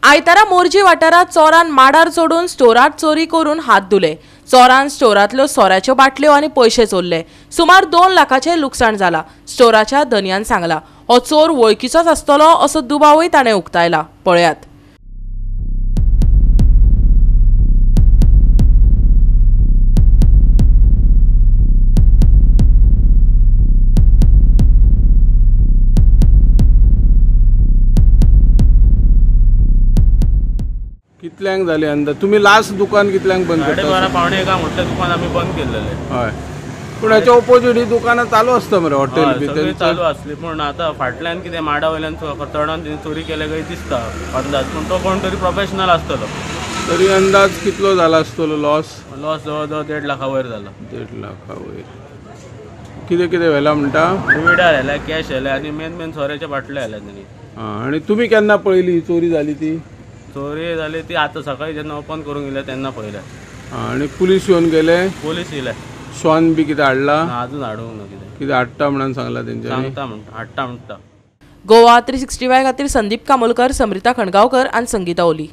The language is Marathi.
आयतारा मोर्जी वाठारात चोरान माडार चढून स्टोरात चोरी करून हात धुले। चोरान स्टोरातल्यो सोऱ्याच्यो बाटल्यो आनी पैसे चोरले। सुमार 2 लाखांचे लुकसाण जाला, स्टोराच्या धन्यान सांगला। हो चोर वळखीचोच आसतलो असो दुबावूय ताणें उक्तायला। पळयात। कितल्यांक जाले अंदाज? तुम्ही लास्ट दुकान कितल्यांक बंद करता? 12:30 पावणे 1 म्हटलं दुकान आम्ही बंद केलेले। हय, पूण हाच्या ऑपोजिट ही दुकानां चालू असता मरे, हॉटेल बी सगळी चालू असली। पण आता फाटल्यान कितें माडा वयल्यान चढान तिने चोरी केले काही दिसता अंदाज। पण तो कोण तरी प्रोफेशनल असतलो। तरी अंदाज कितलो जाला आसतलो लॉस? लॉस जवळ 1.5 लाखा वयर जाला। 1.5 लाखा वयर। कितें कितें व्हेला म्हणटा? डिविडर व्हेला, कॅश व्हेला आनी मेन सोऱ्याच्या बाटल्या व्हेल्या तेणी। आनी तुमी केन्ना पळयली ही चोरी जाली ती? चोरी जाली ती आता सकाळी जेन्ना ओपन करूंक गेले तेन्ना पळयल्या। आनी पुलीस येवन गेले? पोलीस येयले। श्वान बी कितें हाडला? अजून हाडूंक ना कितें हाडटा म्हणून सांगला तेंच्यांनी? सांगता म्हणटा, हाडटा म्हणटा। गोवा 365 खातीर संदीप कामोलकर, समृता खणगांवकर आनी संगीता ओली।